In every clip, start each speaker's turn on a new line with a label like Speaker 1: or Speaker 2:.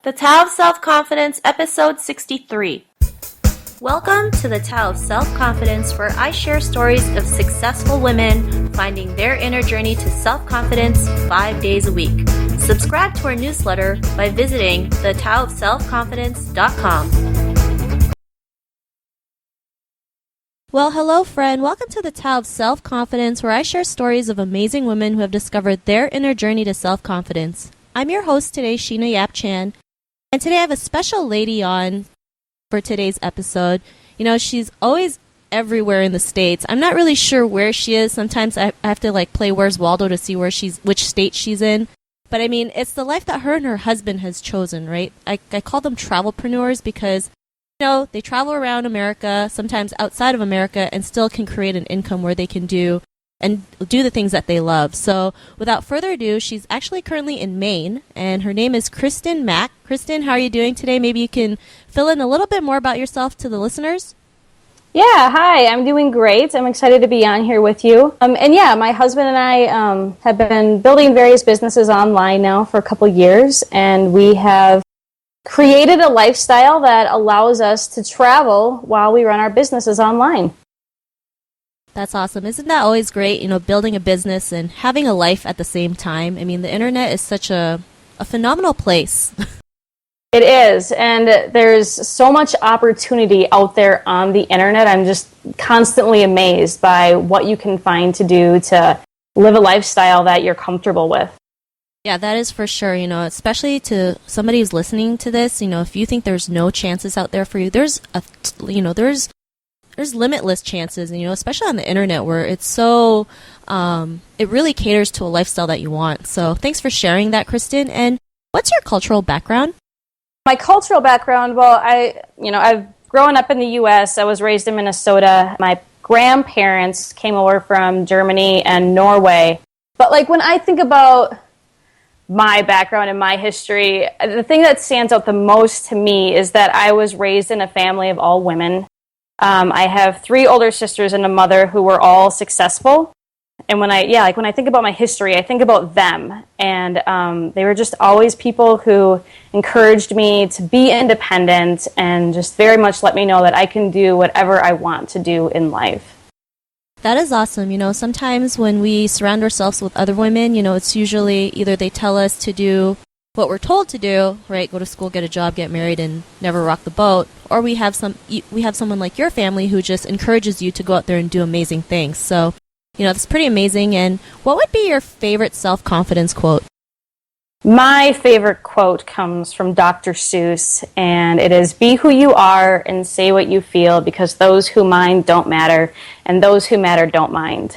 Speaker 1: The Tao of Self-Confidence, Episode 63. Welcome to the Tao of Self-Confidence, where I share stories of successful women finding their inner journey to self-confidence 5 days a week. Subscribe to our newsletter by visiting thetaoofselfconfidence.com. Well, hello, friend. Welcome to the Tao of Self-Confidence, where I share stories of amazing women who have discovered their inner journey to self-confidence. I'm your host today, Sheena Yap-Chan. And today I have a special lady on for today's episode. You know, she's always everywhere in the States. I'm not really sure where she is. Sometimes I have to play Where's Waldo to see which state she's in. But I mean, it's the life that her and her husband has chosen, right? I call them travel-preneurs because, you know, they travel around America, sometimes outside of America, and still can create an income where they can do the things that they love. So without further ado, she's actually currently in Maine, and her name is Kristin Maack. Kristin, how are you doing today? Maybe you can fill in a little bit more about yourself to the listeners.
Speaker 2: Yeah, hi, I'm doing great. I'm excited to be on here with you. My husband and I have been building various businesses online now for a couple years, and we have created a lifestyle that allows us to travel while we run our businesses online.
Speaker 1: That's awesome. Isn't that always great, you know, building a business and having a life at the same time? I mean, the internet is such a phenomenal place.
Speaker 2: It is, and there's so much opportunity out there on the internet. I'm just constantly amazed by what you can find to do to live a lifestyle that you're comfortable with.
Speaker 1: Yeah, that is for sure, you know, especially to somebody who's listening to this, you know, if you think there's no chances out there for you, there's limitless chances, you know, especially on the internet where it's so, it really caters to a lifestyle that you want. So thanks for sharing that, Kristin. And what's your cultural background?
Speaker 2: My cultural background, well, I've grown up in the U.S. I was raised in Minnesota. My grandparents came over from Germany and Norway. But when I think about my background and my history, the thing that stands out the most to me is that I was raised in a family of all women. I have 3 older sisters and a mother who were all successful. And when I think about my history, I think about them. And they were just always people who encouraged me to be independent and just very much let me know that I can do whatever I want to do in life.
Speaker 1: That is awesome. You know, sometimes when we surround ourselves with other women, you know, it's usually either they tell us to do what we're told to do, right? Go to school, get a job, get married, and never rock the boat. Or we have someone like your family who just encourages you to go out there and do amazing things. So, you know, that's pretty amazing. And what would be your favorite self-confidence quote?
Speaker 2: My favorite quote comes from Dr. Seuss, and it is, "Be who you are and say what you feel, because those who mind don't matter, and those who matter don't mind."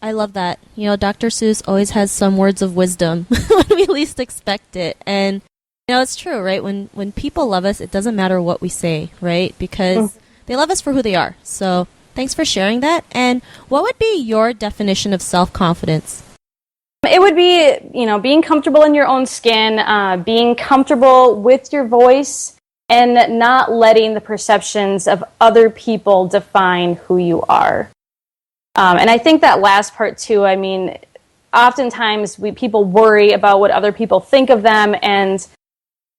Speaker 1: I love that. You know, Dr. Seuss always has some words of wisdom when we least expect it. And, you know, it's true, right? When people love us, it doesn't matter what we say, right? Because they love us for who they are. So thanks for sharing that. And what would be your definition of self-confidence?
Speaker 2: It would be, you know, being comfortable in your own skin, being comfortable with your voice, and not letting the perceptions of other people define who you are. And I think that last part too, I mean, oftentimes people worry about what other people think of them, and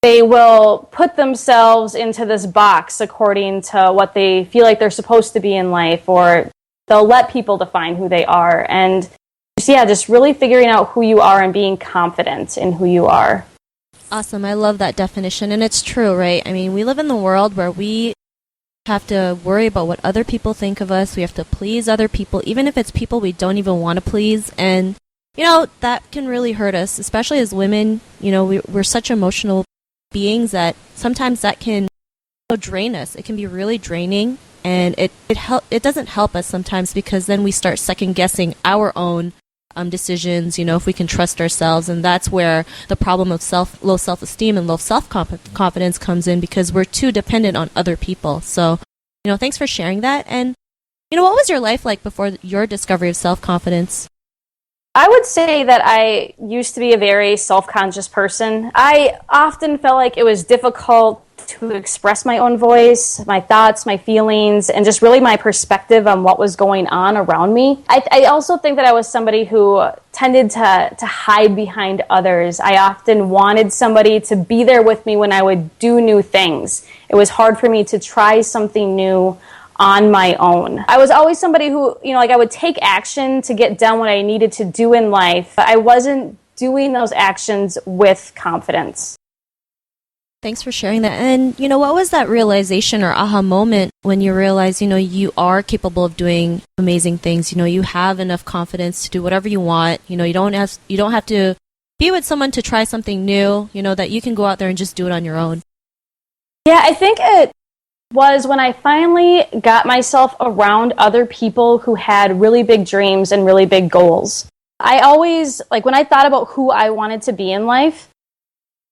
Speaker 2: they will put themselves into this box according to what they feel like they're supposed to be in life, or they'll let people define who they are. And just really figuring out who you are and being confident in who you are.
Speaker 1: Awesome. I love that definition. And it's true, right? I mean, we live in the world where we have to worry about what other people think of us. We have to please other people, even if it's people we don't even want to please. And, you know, that can really hurt us, especially as women. You know, we're such emotional beings that sometimes that can drain us. It can be really draining, and it doesn't help us sometimes, because then we start second guessing our own decisions, you know, if we can trust ourselves. And that's where the problem of low self-esteem and low self-confidence comes in, because we're too dependent on other people. So, you know, thanks for sharing that. And, you know, what was your life like before your discovery of self-confidence?
Speaker 2: I would say that I used to be a very self-conscious person. I often felt like it was difficult to express my own voice, my thoughts, my feelings, and just really my perspective on what was going on around me. I also think that I was somebody who tended to hide behind others. I often wanted somebody to be there with me when I would do new things. It was hard for me to try something new on my own. I was always somebody who, I would take action to get done what I needed to do in life. I wasn't doing those actions with confidence.
Speaker 1: Thanks for sharing that. And, what was that realization or aha moment when you realized, you are capable of doing amazing things? You have enough confidence to do whatever you want. You don't have to be with someone to try something new, that you can go out there and just do it on your own.
Speaker 2: Yeah, I think it was when I finally got myself around other people who had really big dreams and really big goals. I always, when I thought about who I wanted to be in life,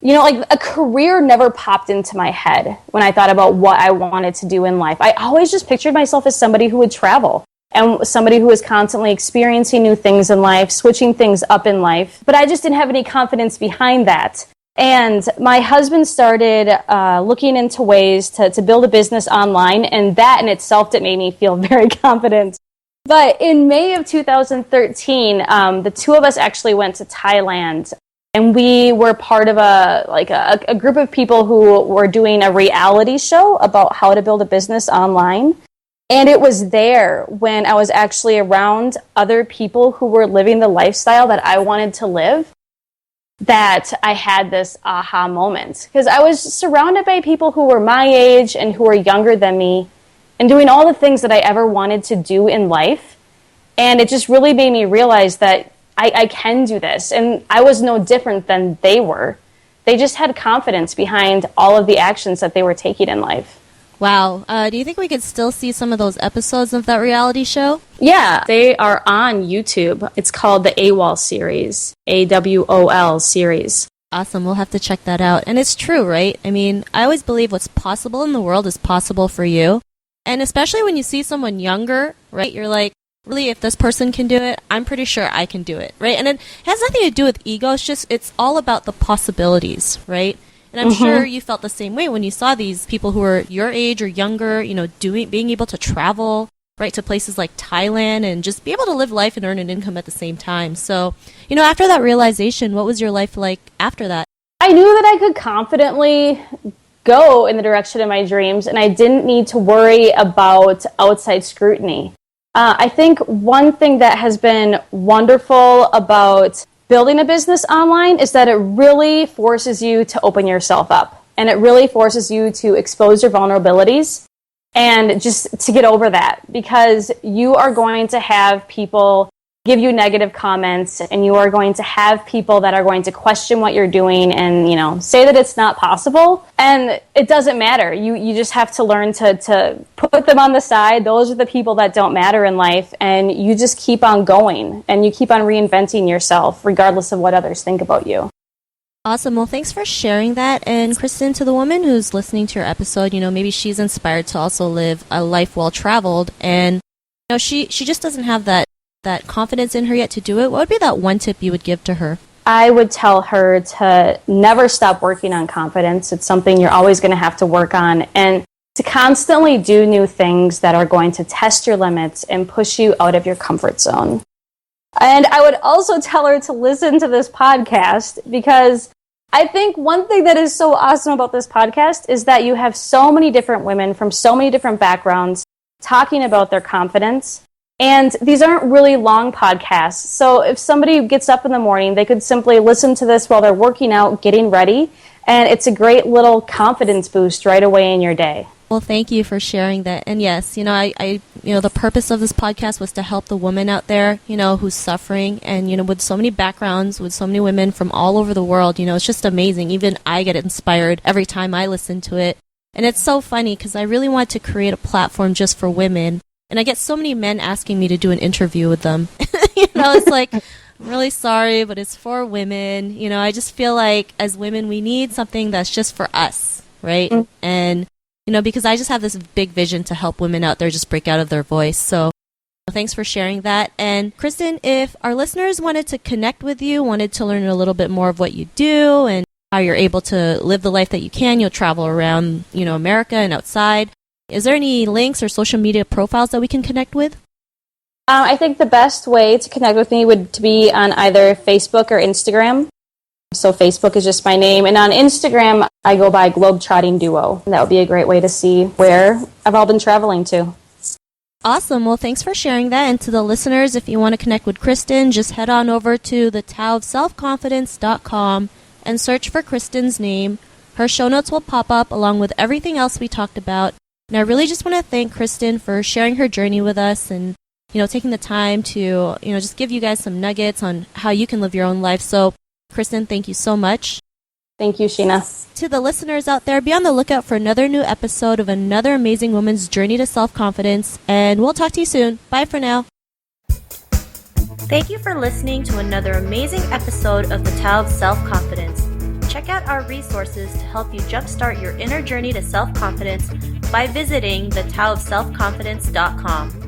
Speaker 2: a career never popped into my head when I thought about what I wanted to do in life. I always just pictured myself as somebody who would travel and somebody who was constantly experiencing new things in life, switching things up in life. But I just didn't have any confidence behind that. And my husband started looking into ways to build a business online, and that in itself did make me feel very confident. But in May of 2013, the two of us actually went to Thailand, and we were part of a group of people who were doing a reality show about how to build a business online. And it was there when I was actually around other people who were living the lifestyle that I wanted to live, that I had this aha moment. Because I was surrounded by people who were my age and who were younger than me and doing all the things that I ever wanted to do in life. And it just really made me realize that I can do this. And I was no different than they were. They just had confidence behind all of the actions that they were taking in life.
Speaker 1: Wow. Do you think we could still see some of those episodes of that reality show?
Speaker 2: Yeah, they are on YouTube. It's called the AWOL series, AWOL series.
Speaker 1: Awesome. We'll have to check that out. And it's true, right? I mean, I always believe what's possible in the world is possible for you. And especially when you see someone younger, right? You're like, really, if this person can do it, I'm pretty sure I can do it, right? And it has nothing to do with ego. It's all about the possibilities, right? And I'm sure you felt the same way when you saw these people who were your age or younger, being able to travel, right, to places like Thailand and just be able to live life and earn an income at the same time. So, after that realization, what was your life like after that?
Speaker 2: I knew that I could confidently go in the direction of my dreams, and I didn't need to worry about outside scrutiny. I think one thing that has been wonderful about building a business online is that it really forces you to open yourself up, and it really forces you to expose your vulnerabilities and just to get over that, because you are going to have people give you negative comments, and you are going to have people that are going to question what you're doing and, say that it's not possible. And it doesn't matter. You just have to learn to put them on the side. Those are the people that don't matter in life. And you just keep on going, and you keep on reinventing yourself regardless of what others think about you.
Speaker 1: Awesome. Well, thanks for sharing that. And Kristin, to the woman who's listening to your episode, maybe she's inspired to also live a life well traveled, and she just doesn't have that confidence in her yet to do it. What would be that one tip you would give to her?
Speaker 2: I would tell her to never stop working on confidence. It's something you're always going to have to work on, and to constantly do new things that are going to test your limits and push you out of your comfort zone. And I would also tell her to listen to this podcast, because I think one thing that is so awesome about this podcast is that you have so many different women from so many different backgrounds talking about their confidence. And these aren't really long podcasts. So if somebody gets up in the morning, they could simply listen to this while they're working out, getting ready. And it's a great little confidence boost right away in your day.
Speaker 1: Well, thank you for sharing that. And yes, I the purpose of this podcast was to help the woman out there, who's suffering, and, with so many backgrounds, with so many women from all over the world, it's just amazing. Even I get inspired every time I listen to it. And it's so funny because I really want to create a platform just for women. And I get so many men asking me to do an interview with them. It's like, I'm really sorry, but it's for women. I just feel like as women, we need something that's just for us, right? Mm-hmm. And, because I just have this big vision to help women out there just break out of their voice. So thanks for sharing that. And Kristin, if our listeners wanted to connect with you, wanted to learn a little bit more of what you do and how you're able to live the life that you can. You'll travel around, America and outside. Is there any links or social media profiles that we can connect with?
Speaker 2: I think the best way to connect with me would to be on either Facebook or Instagram. So Facebook is just my name. And on Instagram, I go by Globetrotting Duo. And that would be a great way to see where I've all been traveling to.
Speaker 1: Awesome. Well, thanks for sharing that. And to the listeners, if you want to connect with Kristin, just head on over to the selfconfidence.com and search for Kristin's name. Her show notes will pop up along with everything else we talked about. And I really just want to thank Kristin for sharing her journey with us and taking the time to, just give you guys some nuggets on how you can live your own life. So, Kristin, thank you so much.
Speaker 2: Thank you, Sheena.
Speaker 1: To the listeners out there, be on the lookout for another new episode of another amazing woman's journey to self-confidence. And we'll talk to you soon. Bye for now. Thank you for listening to another amazing episode of the Tao of Self-Confidence. Check out our resources to help you jumpstart your inner journey to self-confidence by visiting thetaoofselfconfidence.com.